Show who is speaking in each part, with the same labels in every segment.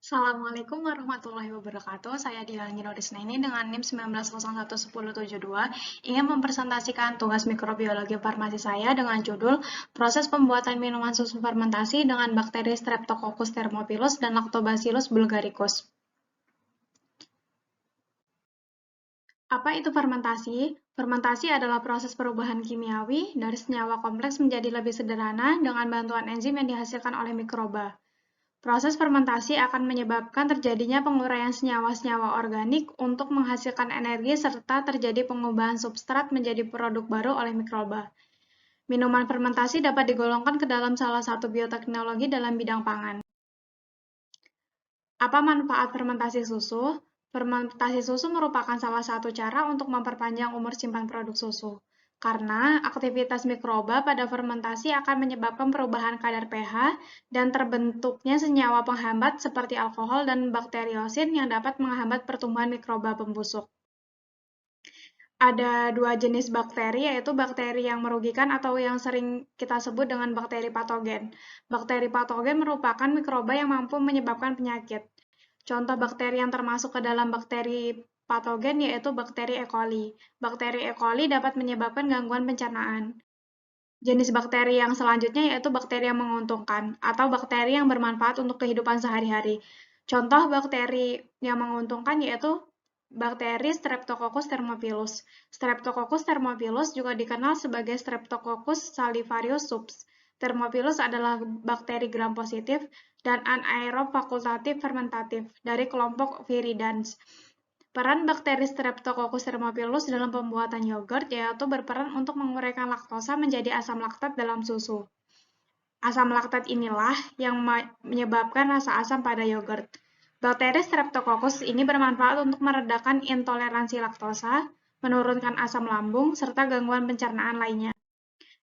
Speaker 1: Assalamualaikum warahmatullahi wabarakatuh. Saya Dilan Norisnaini dengan NIM 19011072 ingin mempresentasikan tugas mikrobiologi farmasi saya dengan judul Proses Pembuatan Minuman Susu Fermentasi dengan Bakteri Streptococcus thermophilus dan Lactobacillus bulgaricus. Apa itu fermentasi? Fermentasi adalah proses perubahan kimiawi dari senyawa kompleks menjadi lebih sederhana dengan bantuan enzim yang dihasilkan oleh mikroba. Proses fermentasi akan menyebabkan terjadinya penguraian senyawa-senyawa organik untuk menghasilkan energi serta terjadi pengubahan substrat menjadi produk baru oleh mikroba. Minuman fermentasi dapat digolongkan ke dalam salah satu bioteknologi dalam bidang pangan. Apa manfaat fermentasi susu? Fermentasi susu merupakan salah satu cara untuk memperpanjang umur simpan produk susu. Karena aktivitas mikroba pada fermentasi akan menyebabkan perubahan kadar pH dan terbentuknya senyawa penghambat seperti alkohol dan bakteriosin yang dapat menghambat pertumbuhan mikroba pembusuk. Ada dua jenis bakteri, yaitu bakteri yang merugikan atau yang sering kita sebut dengan bakteri patogen. Bakteri patogen merupakan mikroba yang mampu menyebabkan penyakit. Contoh bakteri yang termasuk ke dalam bakteri patogen yaitu bakteri E. coli. Bakteri E. coli dapat menyebabkan gangguan pencernaan. Jenis bakteri yang selanjutnya yaitu bakteri yang menguntungkan atau bakteri yang bermanfaat untuk kehidupan sehari-hari. Contoh bakteri yang menguntungkan yaitu bakteri Streptococcus thermophilus. Streptococcus thermophilus juga dikenal sebagai Streptococcus salivarius subs. Thermophilus adalah bakteri gram positif dan anaerob fakultatif fermentatif dari kelompok Viridans. Peran bakteri Streptococcus thermophilus dalam pembuatan yogurt yaitu berperan untuk menguraikan laktosa menjadi asam laktat dalam susu. Asam laktat inilah yang menyebabkan rasa asam pada yogurt. Bakteri Streptococcus ini bermanfaat untuk meredakan intoleransi laktosa, menurunkan asam lambung, serta gangguan pencernaan lainnya.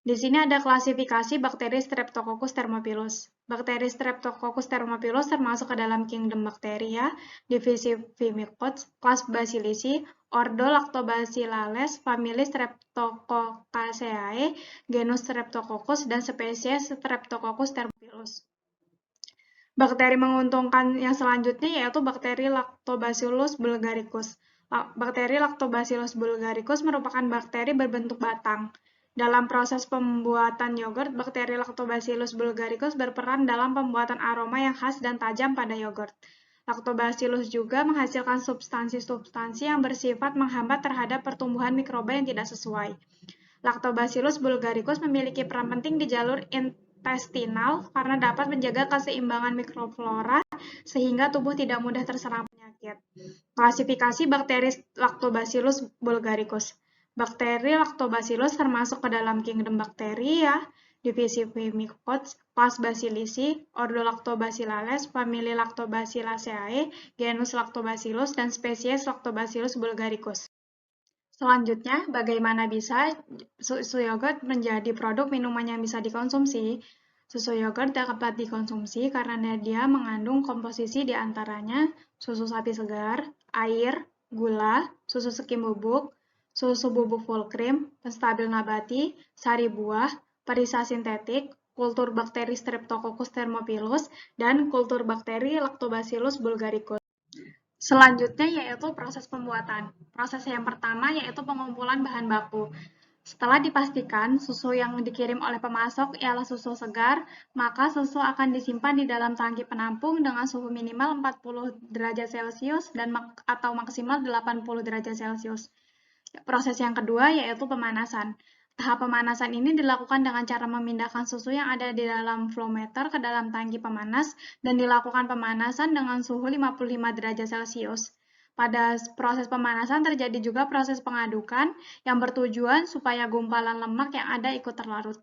Speaker 1: Di sini ada klasifikasi bakteri Streptococcus thermophilus. Bakteri Streptococcus thermophilus termasuk ke dalam kingdom Bacteria, divisi Firmicutes, kelas Bacillici, ordo Lactobacillales, famili Streptococcaceae, genus Streptococcus, dan spesies Streptococcus thermophilus. Bakteri menguntungkan yang selanjutnya yaitu bakteri Lactobacillus bulgaricus. Bakteri Lactobacillus bulgaricus merupakan bakteri berbentuk batang. Dalam proses pembuatan yogurt, bakteri Lactobacillus bulgaricus berperan dalam pembuatan aroma yang khas dan tajam pada yogurt. Lactobacillus juga menghasilkan substansi-substansi yang bersifat menghambat terhadap pertumbuhan mikroba yang tidak sesuai. Lactobacillus bulgaricus memiliki peran penting di jalur intestinal karena dapat menjaga keseimbangan mikroflora sehingga tubuh tidak mudah terserang penyakit. Klasifikasi bakteri Lactobacillus bulgaricus. Bakteri Lactobacillus termasuk ke dalam kingdom Bacteria, divisi Firmicutes, kelas Bacillici, ordo Lactobacillales, famili Lactobacilliaceae, genus Lactobacillus, dan spesies Lactobacillus bulgaricus. Selanjutnya, bagaimana bisa susu yogurt menjadi produk minuman yang bisa dikonsumsi? Susu yogurt dapat dikonsumsi karena dia mengandung komposisi di antaranya susu sapi segar, air, gula, susu skim bubuk, susu bubuk full cream, penstabil nabati, sari buah, perisa sintetik, kultur bakteri Streptococcus thermophilus, dan kultur bakteri Lactobacillus bulgaricus. Selanjutnya yaitu proses pembuatan. Proses yang pertama yaitu pengumpulan bahan baku. Setelah dipastikan susu yang dikirim oleh pemasok ialah susu segar, maka susu akan disimpan di dalam tangki penampung dengan suhu minimal 40 derajat Celcius dan atau maksimal 80 derajat Celcius. Proses yang kedua yaitu pemanasan. Tahap pemanasan ini dilakukan dengan cara memindahkan susu yang ada di dalam flowmeter ke dalam tangki pemanas dan dilakukan pemanasan dengan suhu 55 derajat Celcius. Pada proses pemanasan terjadi juga proses pengadukan yang bertujuan supaya gumpalan lemak yang ada ikut terlarut.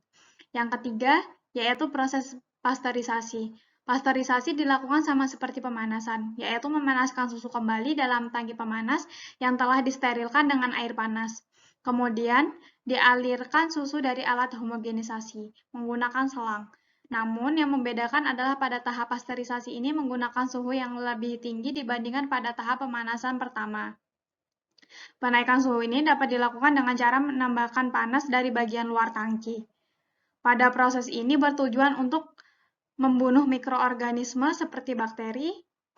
Speaker 1: Yang ketiga yaitu proses pasteurisasi. Pasteurisasi dilakukan sama seperti pemanasan, yaitu memanaskan susu kembali dalam tangki pemanas yang telah disterilkan dengan air panas. Kemudian, dialirkan susu dari alat homogenisasi menggunakan selang. Namun, yang membedakan adalah pada tahap pasteurisasi ini menggunakan suhu yang lebih tinggi dibandingkan pada tahap pemanasan pertama. Penaikan suhu ini dapat dilakukan dengan cara menambahkan panas dari bagian luar tangki. Pada proses ini bertujuan untuk membunuh mikroorganisme seperti bakteri,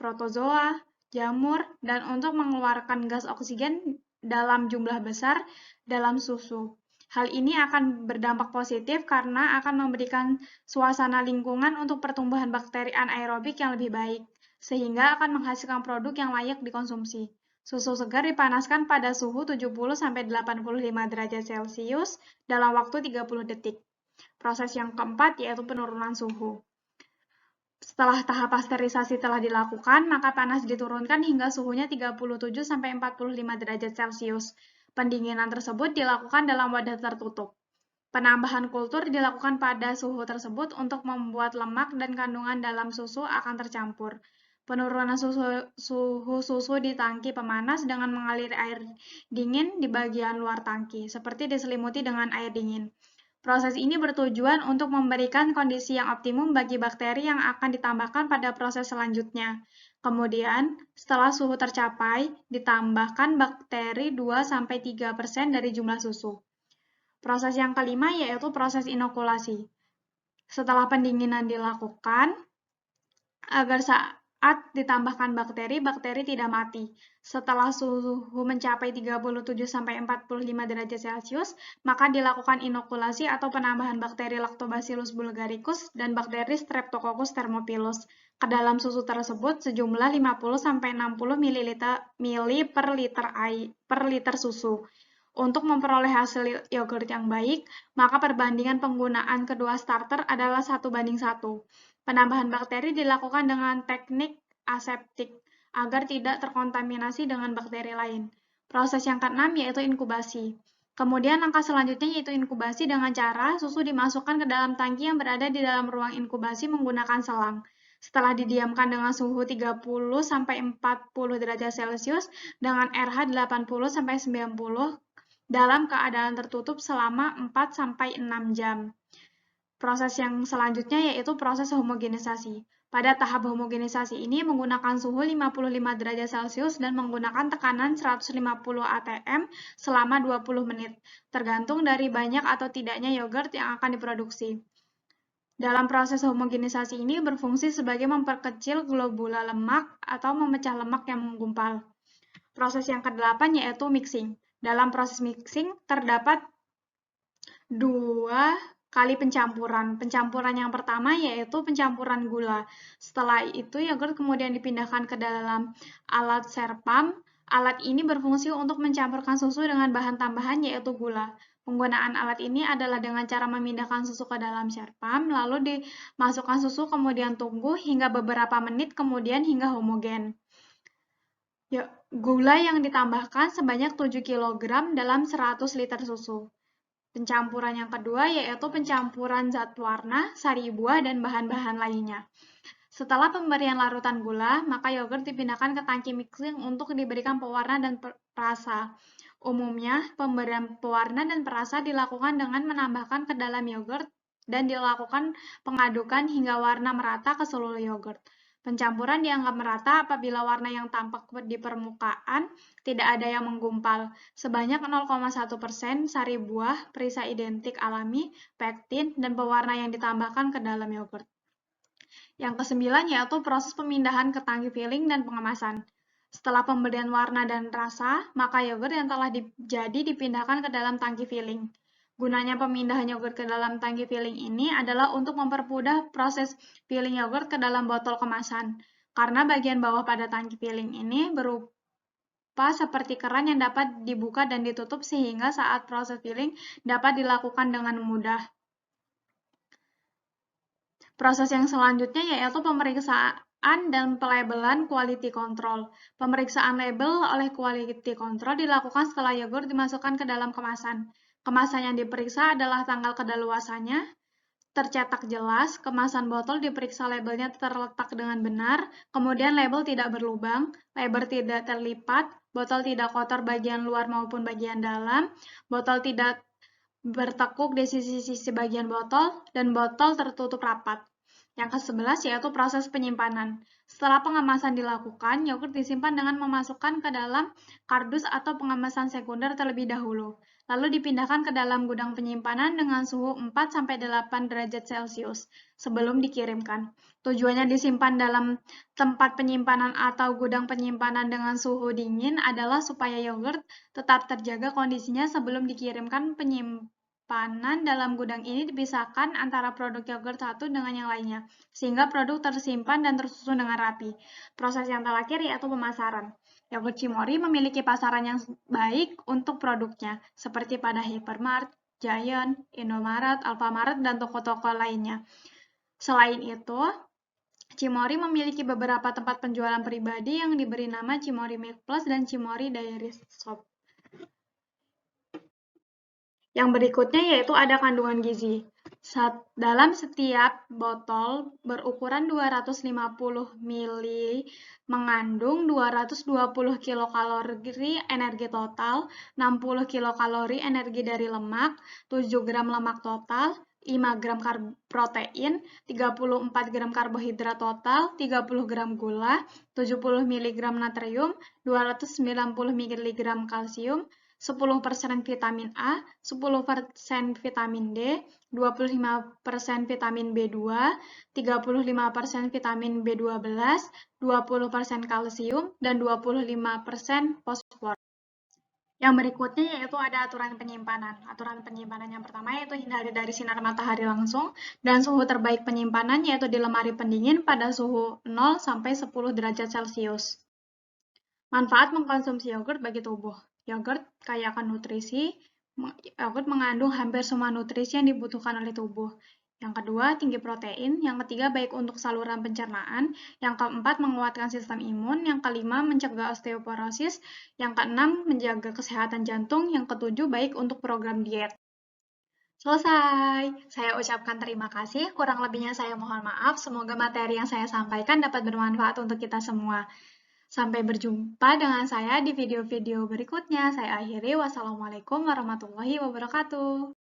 Speaker 1: protozoa, jamur, dan untuk mengeluarkan gas oksigen dalam jumlah besar dalam susu. Hal ini akan berdampak positif karena akan memberikan suasana lingkungan untuk pertumbuhan bakteri anaerobik yang lebih baik, sehingga akan menghasilkan produk yang layak dikonsumsi. Susu segar dipanaskan pada suhu 70–85 derajat Celcius dalam waktu 30 detik. Proses yang keempat yaitu penurunan suhu. Setelah tahap pasteurisasi telah dilakukan, maka panas diturunkan hingga suhunya 37–45 derajat Celcius. Pendinginan tersebut dilakukan dalam wadah tertutup. Penambahan kultur dilakukan pada suhu tersebut untuk membuat lemak dan kandungan dalam susu akan tercampur. Penurunan suhu susu di tangki pemanas dengan mengalir air dingin di bagian luar tangki, seperti diselimuti dengan air dingin. Proses ini bertujuan untuk memberikan kondisi yang optimum bagi bakteri yang akan ditambahkan pada proses selanjutnya. Kemudian, setelah suhu tercapai, ditambahkan bakteri 2–3% dari jumlah susu. Proses yang kelima yaitu proses inokulasi. Setelah pendinginan dilakukan, agar saat ditambahkan bakteri, bakteri tidak mati. Setelah suhu mencapai 37–45 derajat Celcius, maka dilakukan inokulasi atau penambahan bakteri Lactobacillus bulgaricus dan bakteri Streptococcus thermophilus ke dalam susu tersebut sejumlah 50–60 ml per liter susu. Untuk memperoleh hasil yogurt yang baik, maka perbandingan penggunaan kedua starter adalah 1:1. Penambahan bakteri dilakukan dengan teknik aseptik agar tidak terkontaminasi dengan bakteri lain. Proses yang keenam yaitu inkubasi. Kemudian langkah selanjutnya yaitu inkubasi dengan cara susu dimasukkan ke dalam tangki yang berada di dalam ruang inkubasi menggunakan selang. Setelah didiamkan dengan suhu 30–40 derajat Celcius dengan RH 80–90 dalam keadaan tertutup selama 4–6 jam. Proses yang selanjutnya yaitu proses homogenisasi. Pada tahap homogenisasi ini menggunakan suhu 55 derajat Celcius dan menggunakan tekanan 150 atm selama 20 menit, tergantung dari banyak atau tidaknya yogurt yang akan diproduksi. Dalam proses homogenisasi ini berfungsi sebagai memperkecil globula lemak atau memecah lemak yang menggumpal. Proses yang ke-8 yaitu mixing. Dalam proses mixing terdapat 2 kali pencampuran. Pencampuran yang pertama yaitu pencampuran gula. Setelah itu yogurt kemudian dipindahkan ke dalam alat serpam. Alat ini berfungsi untuk mencampurkan susu dengan bahan tambahan yaitu gula. Penggunaan alat ini adalah dengan cara memindahkan susu ke dalam serpam, lalu dimasukkan susu kemudian tunggu hingga beberapa menit kemudian hingga homogen. Gula yang ditambahkan sebanyak 7 kg dalam 100 liter susu. Pencampuran yang kedua yaitu pencampuran zat warna, sari buah, dan bahan-bahan lainnya. Setelah pemberian larutan gula, maka yogurt dipindahkan ke tangki mixing untuk diberikan pewarna dan perasa. Umumnya, pemberian pewarna dan perasa dilakukan dengan menambahkan ke dalam yogurt dan dilakukan pengadukan hingga warna merata ke seluruh yogurt. Pencampuran dianggap merata apabila warna yang tampak di permukaan tidak ada yang menggumpal. Sebanyak 0,1% sari buah, perisa identik alami, pektin, dan pewarna yang ditambahkan ke dalam yogurt. Yang kesembilan yaitu proses pemindahan ke tangki filling dan pengemasan. Setelah pemberian warna dan rasa, maka yogurt yang telah jadi dipindahkan ke dalam tangki filling. Gunanya pemindahan yogurt ke dalam tangki filling ini adalah untuk mempermudah proses filling yogurt ke dalam botol kemasan. Karena bagian bawah pada tangki filling ini berupa seperti keran yang dapat dibuka dan ditutup sehingga saat proses filling dapat dilakukan dengan mudah. Proses yang selanjutnya yaitu pemeriksaan dan pelabelan quality control. Pemeriksaan label oleh quality control dilakukan setelah yogurt dimasukkan ke dalam kemasan. Kemasan yang diperiksa adalah tanggal kedaluarsanya, tercetak jelas, kemasan botol diperiksa labelnya terletak dengan benar, kemudian label tidak berlubang, label tidak terlipat, botol tidak kotor bagian luar maupun bagian dalam, botol tidak bertekuk di sisi-sisi bagian botol, dan botol tertutup rapat. Yang ke-11 yaitu proses penyimpanan. Setelah pengemasan dilakukan, yogurt disimpan dengan memasukkan ke dalam kardus atau pengemasan sekunder terlebih dahulu. lalu dipindahkan ke dalam gudang penyimpanan dengan suhu 4-8 derajat Celcius sebelum dikirimkan. Tujuannya disimpan dalam tempat penyimpanan atau gudang penyimpanan dengan suhu dingin adalah supaya yogurt tetap terjaga kondisinya sebelum dikirimkan. Penyimpanan dalam gudang ini dipisahkan antara produk yogurt satu dengan yang lainnya, sehingga produk tersimpan dan tersusun dengan rapi. Proses yang terakhir yaitu pemasaran. Yogurt Cimory memiliki pasaran yang baik untuk produknya, seperti pada Hypermart, Giant, Indomaret, Alfamart, dan toko-toko lainnya. Selain itu, Cimory memiliki beberapa tempat penjualan pribadi yang diberi nama Cimory Milk Plus dan Cimory Dairy Shop. Yang berikutnya yaitu ada kandungan gizi. Dalam setiap botol berukuran 250 ml mengandung 220 kilokalori energi total, 60 kilokalori energi dari lemak, 7 gram lemak total, 5 gram protein, 34 gram karbohidrat total, 30 gram gula, 70 mg natrium, 290 mg kalsium, 10% vitamin A, 10% vitamin D, 25% vitamin B2, 35% vitamin B12, 20% kalsium, dan 25% fosfor. Yang berikutnya yaitu ada aturan penyimpanan. Aturan penyimpanan yang pertama yaitu hindari dari sinar matahari langsung, dan suhu terbaik penyimpanan yaitu di lemari pendingin pada suhu 0-10 derajat Celcius. Manfaat mengkonsumsi yogurt bagi tubuh. Yogurt kaya akan nutrisi. Yogurt mengandung hampir semua nutrisi yang dibutuhkan oleh tubuh. Yang kedua, tinggi protein. Yang ketiga, baik untuk saluran pencernaan. Yang keempat, menguatkan sistem imun. Yang kelima, mencegah osteoporosis. Yang keenam, menjaga kesehatan jantung. Yang ketujuh, baik untuk program diet. Selesai. Saya ucapkan terima kasih. Kurang lebihnya saya mohon maaf. Semoga materi yang saya sampaikan dapat bermanfaat untuk kita semua. Sampai berjumpa dengan saya di video-video berikutnya. Saya akhiri. Wassalamualaikum warahmatullahi wabarakatuh.